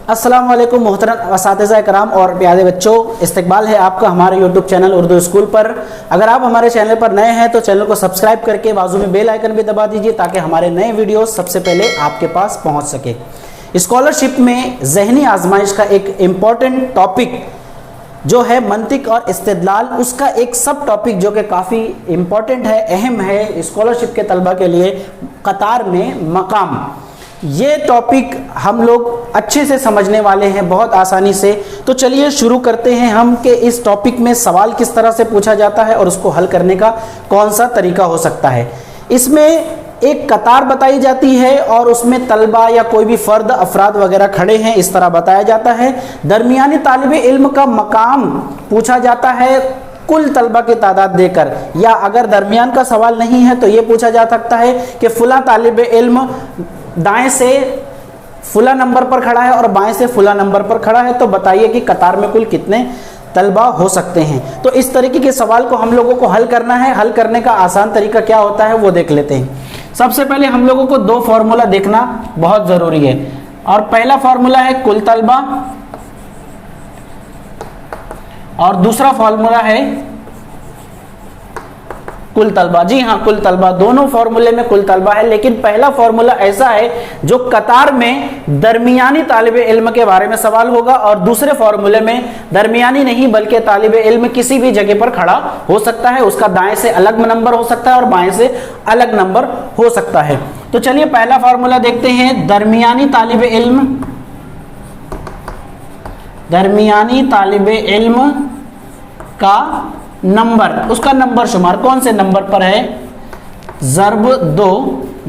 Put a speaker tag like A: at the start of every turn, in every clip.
A: अस्सलाम वालेकुम मोहतरम असातिज़ा कराम और प्यारे बच्चों, इस्तकबाल है आपका हमारे यूट्यूब चैनल उर्दू स्कूल पर। अगर आप हमारे चैनल पर नए हैं तो चैनल को सब्सक्राइब करके बाजू में बेल आइकन भी दबा दीजिए ताकि हमारे नए वीडियोस सबसे पहले आपके पास पहुंच सके। स्कॉलरशिप में ज़हनी आजमाइश का एक इम्पॉर्टेंट टॉपिक जो है मंतिक और इस्तिदलाल, उसका एक सब टॉपिक जो कि काफ़ी इम्पॉर्टेंट है, अहम है स्कॉलरशिप के तलबा के लिए, कतार में मकाम। ये टॉपिक हम लोग अच्छे से समझने वाले हैं, बहुत आसानी से। तो चलिए शुरू करते हैं हम कि इस टॉपिक में सवाल किस तरह से पूछा जाता है और उसको हल करने का कौन सा तरीका हो सकता है। इसमें एक कतार बताई जाती है और उसमें तलबा या कोई भी फ़र्द अफराद वगैरह खड़े हैं, इस तरह बताया जाता है। दरमियानी तालिबे इल्म का मकाम पूछा जाता है कुल तलबा की तादाद देकर, या अगर दरमियान का सवाल नहीं है तो ये पूछा जा सकता है कि फ़ुला तालिबे इल्म दाएं से फुला नंबर पर खड़ा है और बाएं से फुला नंबर पर खड़ा है, तो बताइए कि कतार में कुल कितने तलबा हो सकते हैं। तो इस तरीके के सवाल को हम लोगों को हल करना है। हल करने का आसान तरीका क्या होता है वो देख लेते हैं। सबसे पहले हम लोगों को दो फॉर्मूला देखना बहुत ज़रूरी है, और पहला फॉर्मूला है कुल तलबा और दूसरा फॉर्मूला है कुल तलबा। जी हाँ, कुल तलबा, दोनों फॉर्मूले में कुल तलबा है, लेकिन पहला फॉर्मूला ऐसा है जो कतार में दरमियानी तालिबे इल्म के बारे में सवाल होगा, और दूसरे फॉर्मूले में दरमियानी नहीं बल्कि तालिबे इल्म किसी भी जगह पर खड़ा हो सकता है, उसका दाएं से अलग नंबर हो सकता है और बाएं से अलग नंबर हो सकता है। तो चलिए पहला फॉर्मूला देखते हैं। दरमियानी तालिबे इल्म, दरमियानी तालिबे इल्म का नंबर, उसका नंबर शुमार कौन से नंबर पर है? ज़र्ब 2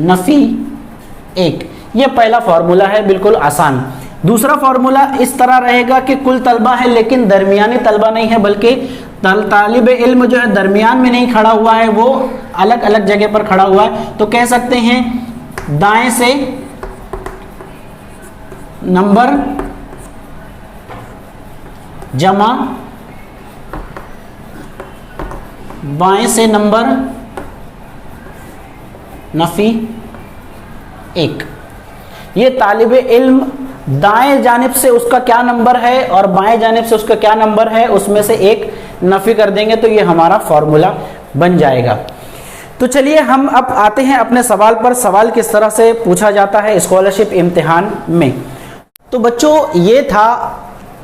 A: नफी 1। ये पहला फॉर्मूला है, बिल्कुल आसान। दूसरा फॉर्मूला इस तरह रहेगा कि कुल तलबा है लेकिन दरमियानी तलबा नहीं है, बल्कि तालिबे इल्म जो है दरमियान में नहीं खड़ा हुआ है, वो अलग अलग जगह पर खड़ा हुआ है। तो कह सकते हैं दाएं से नंबर जमा बाएं से नंबर नफी 1। ये तालिबे इल्म दाएं जानिब से उसका क्या नंबर है और बाएं जानिब से उसका क्या नंबर है, उसमें से एक नफी कर देंगे तो ये हमारा फॉर्मूला बन जाएगा। तो चलिए हम अब आते हैं अपने सवाल पर। सवाल किस तरह से पूछा जाता है स्कॉलरशिप इम्तिहान में। तो बच्चों, ये था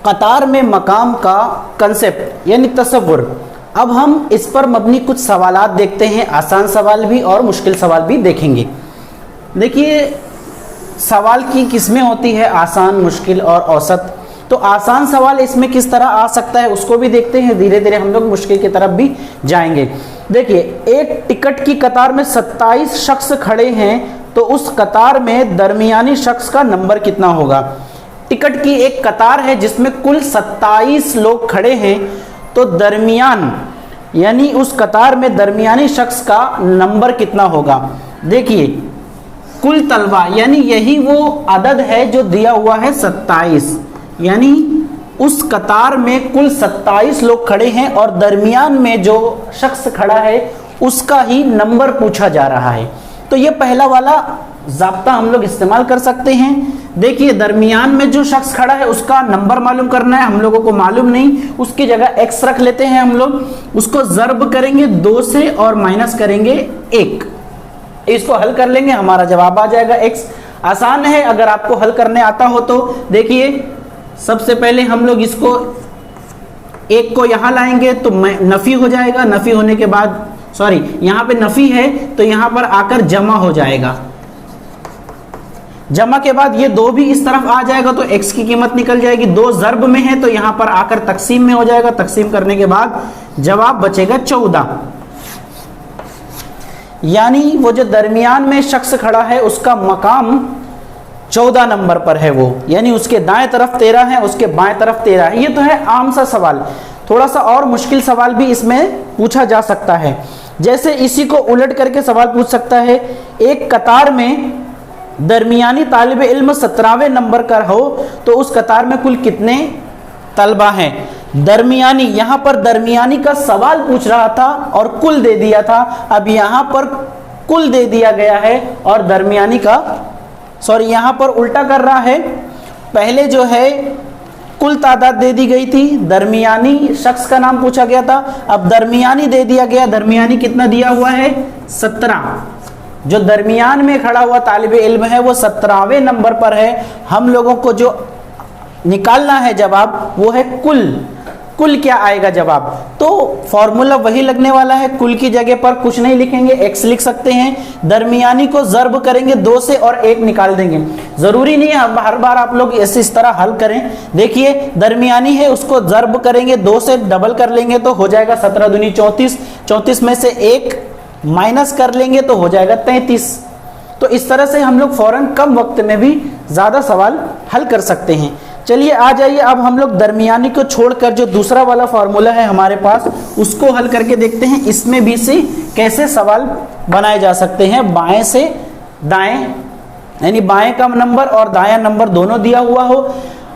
A: कतार में मकाम का कंसेप्ट यानी तसव्वुर। अब हम इस पर मबनी कुछ सवालात देखते हैं, आसान सवाल भी और मुश्किल सवाल भी देखेंगे। देखिए सवाल की किस्में होती है, आसान, मुश्किल और औसत। तो आसान सवाल इसमें किस तरह आ सकता है उसको भी देखते हैं, धीरे धीरे हम लोग मुश्किल की तरफ भी जाएंगे। देखिए, एक टिकट की कतार में 27 शख्स खड़े हैं, तो उस कतार में दरमियानी शख्स का नंबर कितना होगा? टिकट की एक कतार है जिसमें कुल 27 लोग खड़े हैं, तो दरमियान यानी उस कतार में दरमियानी शख्स का नंबर कितना होगा? देखिए कुल तलबा यानी यही वो अदद है जो दिया हुआ है 27, यानी उस कतार में कुल 27 लोग खड़े हैं और दरमियान में जो शख्स खड़ा है उसका ही नंबर पूछा जा रहा है। तो ये पहला वाला ज़ाब्ता हम लोग इस्तेमाल कर सकते हैं। देखिए दरमियान में जो शख्स खड़ा है उसका नंबर मालूम करना है, हम लोगों को मालूम नहीं, उसकी जगह x रख लेते हैं हम लोग, उसको ज़र्ब करेंगे 2 से और माइनस करेंगे 1। इसको हल कर लेंगे, हमारा जवाब आ जाएगा x। आसान है अगर आपको हल करने आता हो तो। देखिए सबसे पहले हम लोग इसको 1 को यहाँ लाएंगे तो नफ़ी हो जाएगा, नफ़ी होने के बाद यहाँ पे नफ़ी है तो यहाँ पर आकर जमा हो जाएगा, जमा के बाद ये 2 भी इस तरफ आ जाएगा तो x की कीमत निकल जाएगी। 2 ज़र्ब में है तो यहाँ पर आकर तकसीम में हो जाएगा, तकसीम करने के बाद जवाब बचेगा 14। यानी वो जो दरमियान में शख्स खड़ा है उसका मकाम 14 नंबर पर है वो, यानी उसके दाएं तरफ 13 है, उसके बाएं तरफ 13 है। ये तो है आम सा सवाल। थोड़ा सा और मुश्किल सवाल भी इसमें पूछा जा सकता है, जैसे इसी को उलट करके सवाल पूछ सकता है। एक कतार में दरमियानी तालिबे इल्म 17वें नंबर का हो तो उस कतार में कुल कितने तलबा हैं? दरमियानी, यहाँ पर दरमियानी का सवाल पूछ रहा था और कुल दे दिया था, अब यहाँ पर कुल दे दिया गया है और दरमियानी का यहाँ पर उल्टा कर रहा है, पहले जो है कुल तादाद दे दी गई थी, दरमियानी शख्स का नाम पूछा गया था, अब दरमियानी दे दिया गया। दरमियानी कितना दिया हुआ है? 17। जो दरमियान में खड़ा हुआ तालिबे इल्म है वो 17वें नंबर पर है। हम लोगों को जो निकालना है जवाब वो है कुल। कुल क्या आएगा जवाब? तो फॉर्मूला वही लगने वाला है, कुल की जगह पर कुछ नहीं लिखेंगे, x लिख सकते हैं। दरमियानी को ज़र्ब करेंगे 2 से और 1 निकाल देंगे। जरूरी नहीं है हर बार आप लोग इस तरह हल करें। देखिए दरमियानी है, उसको ज़र्ब करेंगे 2 से, डबल कर लेंगे तो हो जाएगा 17 दूनी 34। 34 में से 1 माइनस कर लेंगे तो हो जाएगा 33। तो इस तरह से हम लोग फौरन कम वक्त में भी ज़्यादा सवाल हल कर सकते हैं। चलिए आ जाइए, अब हम लोग दरमियानी को छोड़कर जो दूसरा वाला फॉर्मूला है हमारे पास उसको हल करके देखते हैं। इसमें भी से कैसे सवाल बनाए जा सकते हैं, बाएं से दाएं, यानी बाएं का नंबर और दायां नंबर दोनों दिया हुआ हो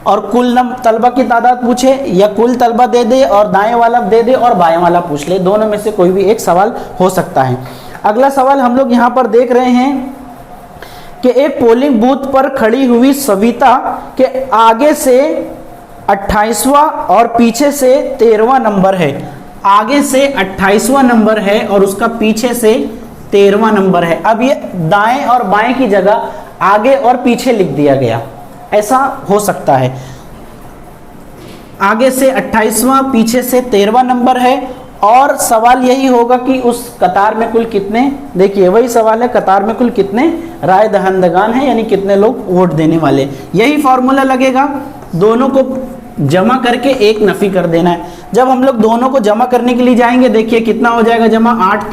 A: और कुल तलबा की तादाद पूछे, या कुल तलबा दे दे और दाएं वाला दे दे और बाएं वाला पूछ ले, दोनों में से कोई भी एक सवाल हो सकता है। अगला सवाल हम लोग यहाँ पर देख रहे हैं कि एक पोलिंग बूथ पर खड़ी हुई सविता के आगे से 28वां और पीछे से 13वां नंबर है। आगे से 28वां नंबर है और उसका पीछे से 13वां नंबर है। अब ये दाएं और बाएं की जगह आगे और पीछे लिख दिया गया, ऐसा हो सकता है। आगे से 28वां, पीछे से 13वां नंबर है और सवाल यही होगा कि उस कतार में कुल कितने, देखिए वही सवाल है, कतार में कुल कितने राय दहंदगान हैं, यानी कितने लोग वोट देने वाले। यही फॉर्मूला लगेगा, दोनों को जमा करके एक नफी कर देना है। जब हम लोग दोनों को जमा करने के लिए जाएंगे, देखिए कितना हो जाएगा जमा, 8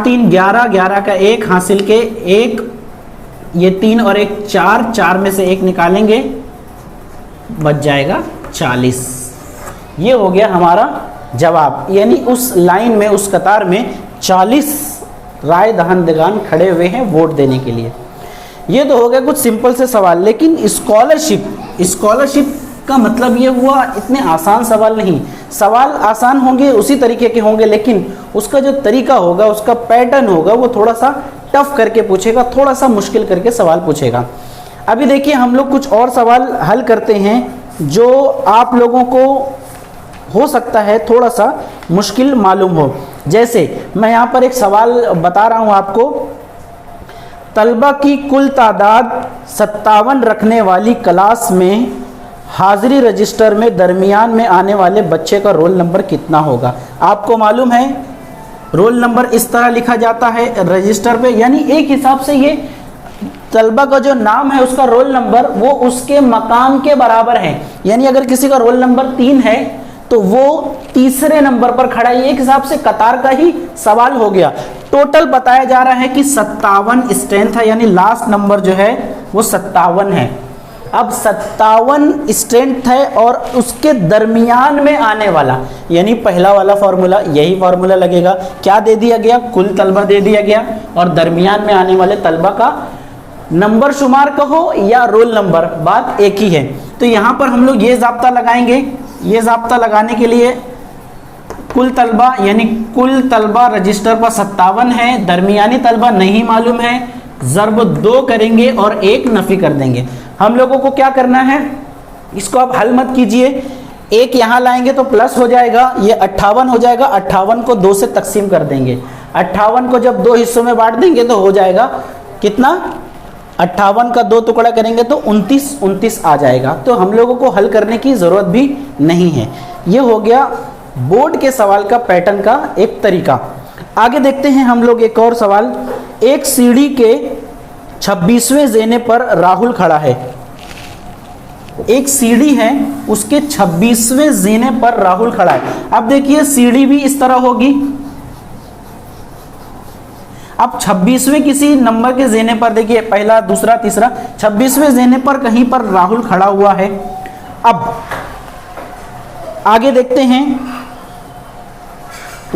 A: 3 11, 11 का 1 हासिल के 1, ये 3 और 1 4, 4 में से 1 निकालेंगे बच जाएगा 40। ये हो गया हमारा जवाब, यानी उस लाइन में, उस कतार में 40 राय दहंदगान खड़े हुए हैं वोट देने के लिए। ये तो हो गया कुछ सिंपल से सवाल, लेकिन स्कॉलरशिप का मतलब ये हुआ इतने आसान सवाल नहीं। सवाल आसान होंगे, उसी तरीके के होंगे, लेकिन उसका जो तरीका होगा, उसका पैटर्न होगा, वो थोड़ा सा टफ करके पूछेगा, थोड़ा सा मुश्किल करके सवाल पूछेगा। अभी देखिए हम लोग कुछ और सवाल हल करते हैं जो आप लोगों को हो सकता है थोड़ा सा मुश्किल मालूम हो। जैसे मैं यहाँ पर एक सवाल बता रहा हूँ आपको, तलबा की कुल तादाद 57 रखने वाली क्लास में हाजिरी रजिस्टर में दरमियान में आने वाले बच्चे का रोल नंबर कितना होगा? आपको मालूम है रोल नंबर इस तरह लिखा जाता है रजिस्टर पे, यानी एक हिसाब से ये तलबा का जो नाम है उसका रोल नंबर वो उसके मकाम के बराबर है। यानी अगर किसी का रोल नंबर 3 है तो वो तीसरे नंबर पर खड़ा है। एक हिसाब से कतार का ही सवाल हो गया। टोटल बताया जा रहा है कि 57 स्ट्रेंथ है, यानी लास्ट नंबर जो है वो 57 है। अब 57 स्ट्रेंथ है और उसके दरमियान में आने वाला, यानी पहला वाला फॉर्मूला, यही फॉर्मूला लगेगा। क्या दे दिया गया? कुल तलबा दे दिया गया और दरमियान में आने वाले तलबा का नंबर शुमार कहो या रोल नंबर, बात एक ही है। तो यहाँ पर हम लोग ये ज़ाब्ता लगाएंगे। ये ज़ाब्ता लगाने के लिए कुल तलबा, यानी कुल तलबा रजिस्टर पर 57 है, दरमियानी तलबा नहीं मालूम है, ज़र्ब 2 करेंगे और 1 नफ़ी कर देंगे। हम लोगों को क्या करना है, इसको आप हल मत कीजिए, 1 यहाँ लाएंगे तो प्लस हो जाएगा, ये 58 हो जाएगा। 58 को 2 से तकसीम कर देंगे। 58 को जब 2 हिस्सों में बांट देंगे तो हो जाएगा कितना, 58 का 2 टुकड़ा करेंगे तो 29 आ जाएगा। तो हम लोगों को हल करने की ज़रूरत भी नहीं है। ये हो गया बोर्ड के सवाल का पैटर्न का एक तरीका। आगे देखते हैं हम लोग एक और सवाल। एक सीढ़ी के 26वें ज़ेने पर राहुल खड़ा है। एक सीढ़ी है, उसके 26वें ज़ेने पर राहुल खड़ा है। अब देखिए सीढ़ी भी इस तरह होगी। अब 26वें किसी नंबर के ज़ेने पर, देखिए पहला, दूसरा, तीसरा, 26वें ज़ेने पर कहीं पर राहुल खड़ा हुआ है। अब आगे देखते हैं,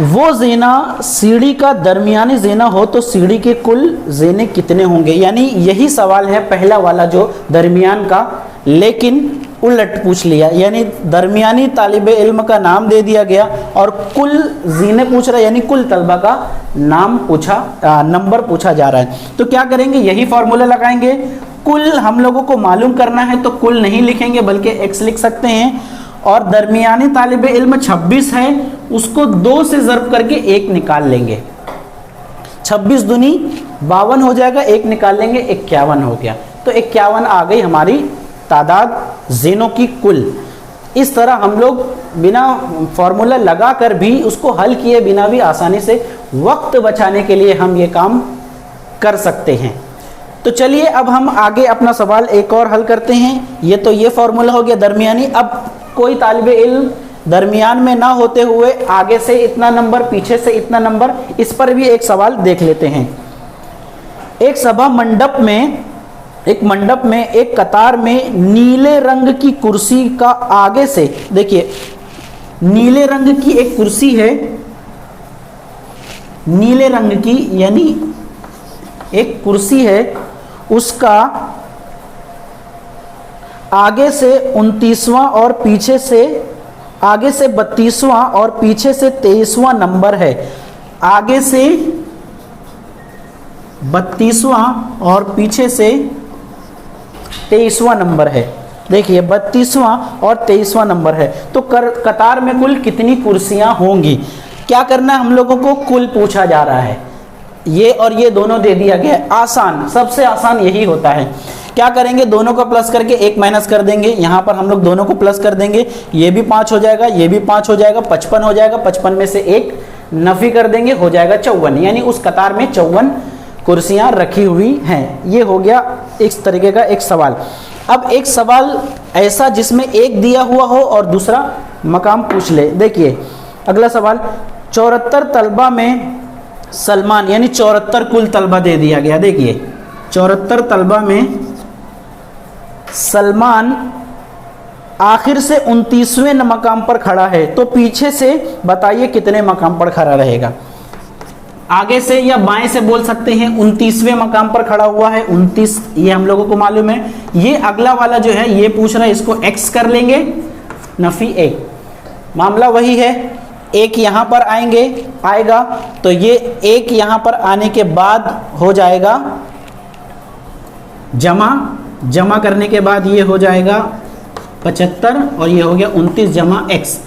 A: वो ज़ेना सीढ़ी का दरमियानी ज़ेना हो तो सीढ़ी के कुल ज़ेने कितने होंगे? यानी यही सवाल है पहला वाला जो दरमियान का, लेकिन उलट पूछ लिया। यानी दरमियानी तालिबे इल्म का नाम दे दिया गया और कुल ज़ीने पूछ रहा है, यानी कुल तलबा का नाम पूछा, नंबर पूछा जा रहा है। तो क्या करेंगे, यही फॉर्मूला लगाएंगे। कुल हम लोगों को मालूम करना है तो कुल नहीं लिखेंगे बल्कि x लिख सकते हैं। और दरमियानी तालिब इल्म 26 है, उसको 2 से ज़र्ब करके 1 निकाल लेंगे। 26 दूनी 52 हो जाएगा, 1 निकाल लेंगे 51 हो गया। तो 51 आ गई हमारी तादाद ज़ेनों की कुल। इस तरह हम लोग बिना फॉर्मूला लगा कर भी उसको हल किए बिना भी आसानी से वक्त बचाने के लिए हम ये काम कर सकते हैं। तो चलिए अब हम आगे अपना सवाल एक और हल करते हैं। ये फॉर्मूला हो गया दरमियानी। अब कोई तालिबे इल्म दरमियान में ना होते हुए आगे से इतना नंबर पीछे से इतना नंबर, इस पर भी एक सवाल देख लेते हैं। एक सभा मंडप में एक कतार में नीले रंग की कुर्सी का आगे से, देखिए नीले रंग की एक कुर्सी है, नीले रंग की यानी एक कुर्सी है, उसका आगे से 29वां और पीछे से आगे से 32वां और पीछे से 23वां नंबर है। आगे से 32वां और पीछे से 23वां नंबर है। देखिए 32वां और 23वां नंबर है। तो कतार में कुल कितनी कुर्सियां होंगी? क्या करना है हम लोगों को? कुल पूछा जा रहा है। ये और ये दोनों दे दिया गया है। आसान, सबसे आसान यही होता है। क्या करेंगे? दोनों को प्लस करके 1 माइनस कर देंगे। यहाँ पर हम लोग दोनों को प्लस कर देंगे, ये भी 5 हो जाएगा, ये भी 5 हो जाएगा, 55 हो जाएगा। 55 में से 1 नफी कर देंगे, हो जाएगा 54। यानी उस कतार में 54 कुर्सियां रखी हुई हैं। ये हो गया इस तरीके का एक सवाल। अब एक सवाल ऐसा जिसमें एक दिया हुआ हो और दूसरा मकाम पूछ ले। देखिए अगला सवाल, 74 तलबा में सलमान, यानी 74 कुल तलबा दे दिया गया। देखिए 74 तलबा में सलमान आखिर से 29वें मकाम पर खड़ा है, तो पीछे से बताइए कितने मकाम पर खड़ा रहेगा। आगे से या बाएं से बोल सकते हैं। 29वें मकाम पर खड़ा हुआ है, 29 ये हम लोगों को मालूम है। ये अगला वाला जो है ये पूछ रहा है, इसको x कर लेंगे, नफी 1। मामला वही है, 1 यहाँ पर आएगा तो ये 1 यहाँ पर आने के बाद हो जाएगा जमा करने के बाद ये हो जाएगा 75 और ये हो गया 29 जमा x।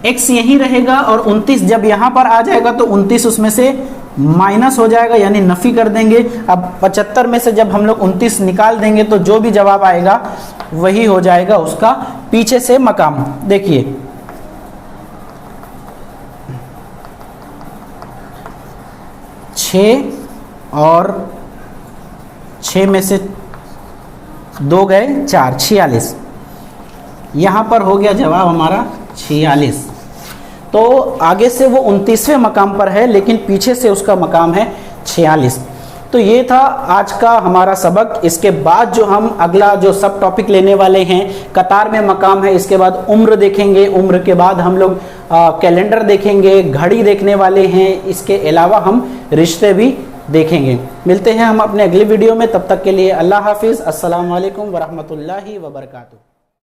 A: x यही रहेगा और 29 जब यहाँ पर आ जाएगा तो 29 उसमें से माइनस हो जाएगा, यानी नफी कर देंगे। अब 75 में से जब हम लोग 29 निकाल देंगे तो जो भी जवाब आएगा वही हो जाएगा उसका पीछे से मकाम। देखिए 6 और 6 में से 2 गए 4, 46। यहाँ पर हो गया जवाब हमारा 46। तो आगे से वो 29वें मकाम पर है लेकिन पीछे से उसका मकाम है 46। तो ये था आज का हमारा सबक। इसके बाद जो हम अगला जो सब टॉपिक लेने वाले हैं, कतार में मकाम है, इसके बाद उम्र देखेंगे, उम्र के बाद हम लोग कैलेंडर देखेंगे, घड़ी देखने वाले हैं, इसके अलावा हम रिश्ते भी देखेंगे। मिलते हैं हम अपने अगले वीडियो में, तब तक के लिए अल्लाह हाफिज़। अस्सलाम वालेकुम वरहमतुल्लाहि वबरकातुहू।